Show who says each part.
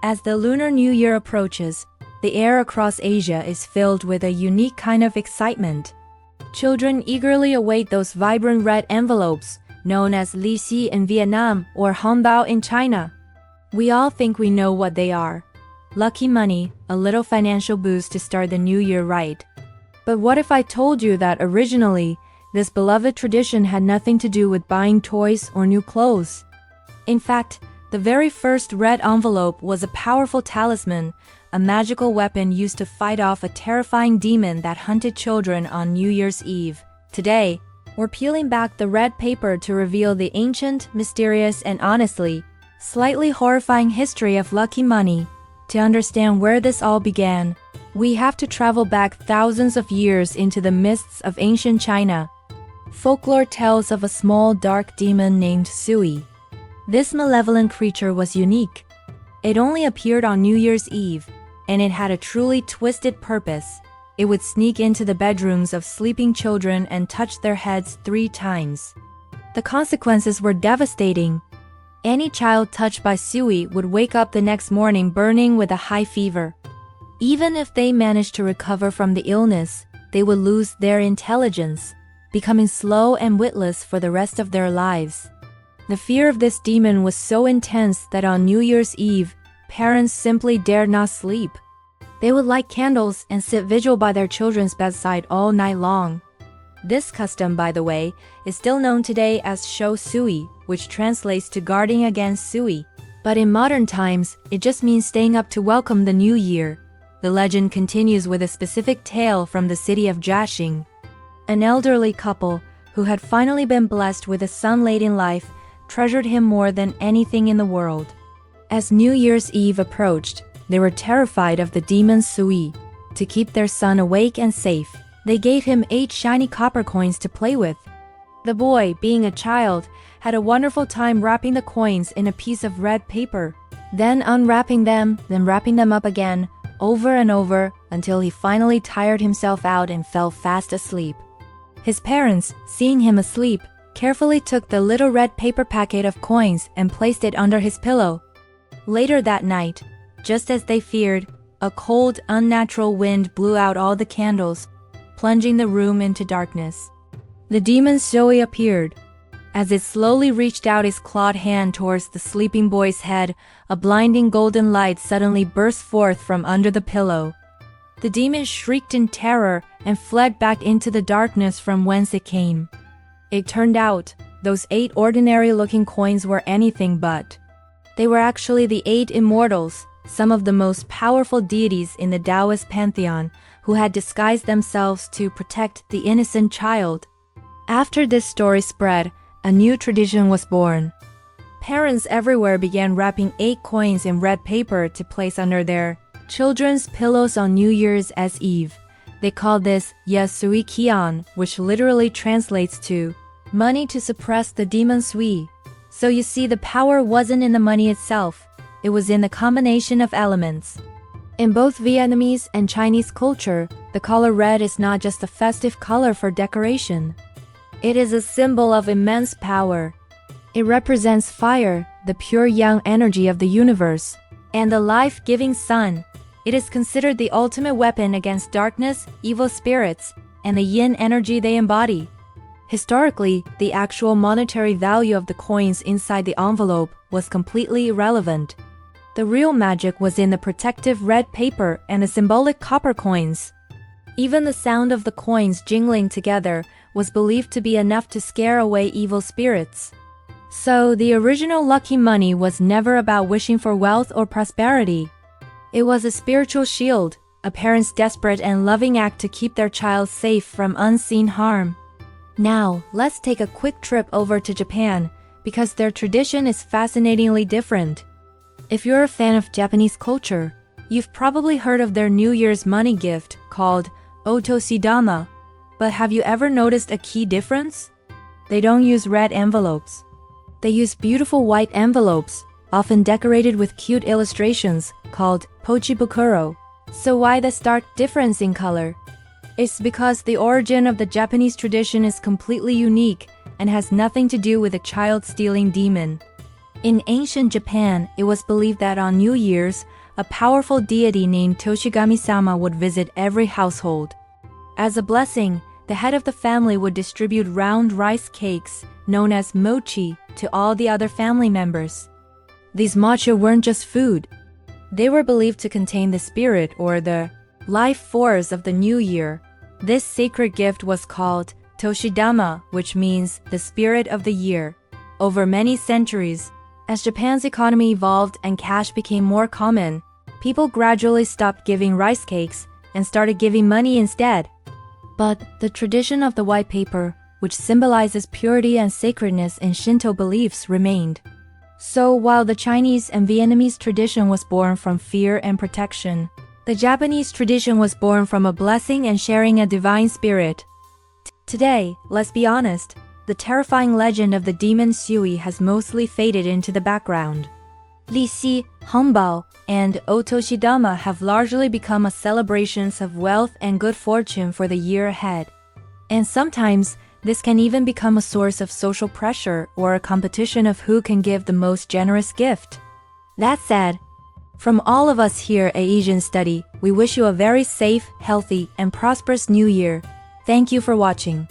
Speaker 1: As the Lunar New Year approaches, the air across Asia is filled with a unique kind of excitement. Children eagerly await those vibrant red envelopes, known as lixi in Vietnam or Hongbao in China. We all think we know what they are. Lucky money, a little financial boost to start the new year right. But what if I told you that originally, this beloved tradition had nothing to do with buying toys or new clothes? In fact, the very first red envelope was a powerful talisman, a magical weapon used to fight off a terrifying demon that hunted children on New Year's Eve. Today, we're peeling back the red paper to reveal the ancient, mysterious, and honestly, slightly horrifying history of lucky money. To understand where this all began, we have to travel back thousands of years into the mists of ancient China. Folklore tells of a small dark demon named Sui. This malevolent creature was unique. It only appeared on New Year's Eve, and it had a truly twisted purpose. It would sneak into the bedrooms of sleeping children and touch their heads 3 times. The consequences were devastating. Any child touched by Sui would wake up the next morning burning with a high fever. Even if they managed to recover from the illness, they would lose their intelligence, becoming slow and witless for the rest of their lives. The fear of this demon was so intense that on New Year's Eve, parents simply dared not sleep. They would light candles and sit vigil by their children's bedside all night long. This custom, by the way, is still known today as Shou Sui, which translates to guarding against Sui. But in modern times, it just means staying up to welcome the new year. The legend continues with a specific tale from the city of Jiaxing. An elderly couple, who had finally been blessed with a son late in life, treasured him more than anything in the world. As New Year's Eve approached, they were terrified of the demon Sui. To keep their son awake and safe, they gave him 8 shiny copper coins to play with. The boy, being a child, had a wonderful time wrapping the coins in a piece of red paper, then unwrapping them, then wrapping them up again, over and over, until he finally tired himself out and fell fast asleep. His parents, seeing him asleep, carefully took the little red paper packet of coins and placed it under his pillow. Later that night, just as they feared, a cold, unnatural wind blew out all the candles, plunging the room into darkness. The demon Sui appeared. As it slowly reached out its clawed hand towards the sleeping boy's head, a blinding golden light suddenly burst forth from under the pillow. The demon shrieked in terror and fled back into the darkness from whence it came. It turned out, those 8 ordinary-looking coins were anything but. They were actually the 8 immortals, some of the most powerful deities in the Taoist pantheon, who had disguised themselves to protect the innocent child. After this story spread, a new tradition was born. Parents everywhere began wrapping 8 coins in red paper to place under their children's pillows on New Year's Eve. They called this Yasui Qian, which literally translates to money to suppress the demon Sui. So you see, the power wasn't in the money itself, it was in the combination of elements. In both Vietnamese and Chinese culture, the color red is not just a festive color for decoration. It is a symbol of immense power. It represents fire, the pure yang energy of the universe, and the life-giving sun. It is considered the ultimate weapon against darkness, evil spirits, and the yin energy they embody. Historically, the actual monetary value of the coins inside the envelope was completely irrelevant. The real magic was in the protective red paper and the symbolic copper coins. Even the sound of the coins jingling together was believed to be enough to scare away evil spirits. So, the original lucky money was never about wishing for wealth or prosperity. It was a spiritual shield, a parent's desperate and loving act to keep their child safe from unseen harm. Now, let's take a quick trip over to Japan, because their tradition is fascinatingly different. If you're a fan of Japanese culture, you've probably heard of their New Year's money gift called Otoshidama. But have you ever noticed a key difference? They don't use red envelopes. They use beautiful white envelopes, often decorated with cute illustrations, called pochibukuro. So why the stark difference in color? It's because the origin of the Japanese tradition is completely unique and has nothing to do with a child-stealing demon. In ancient Japan, it was believed that on New Year's, a powerful deity named Toshigami-sama would visit every household. As a blessing, the head of the family would distribute round rice cakes, known as mochi, to all the other family members. These mochi weren't just food. They were believed to contain the spirit or the life force of the new year. This sacred gift was called Toshidama, which means the spirit of the year. Over many centuries, as Japan's economy evolved and cash became more common, people gradually stopped giving rice cakes and started giving money instead. But the tradition of the white paper, which symbolizes purity and sacredness in Shinto beliefs, remained. So while the Chinese and Vietnamese tradition was born from fear and protection, the Japanese tradition was born from a blessing and sharing a divine spirit. Today, let's be honest, the terrifying legend of the demon Sui has mostly faded into the background. Lixi, Hongbao, and Otoshidama have largely become a celebrations of wealth and good fortune for the year ahead. And sometimes, this can even become a source of social pressure or a competition of who can give the most generous gift. That said, from all of us here at Asian Study, we wish you a very safe, healthy, and prosperous new year. Thank you for watching.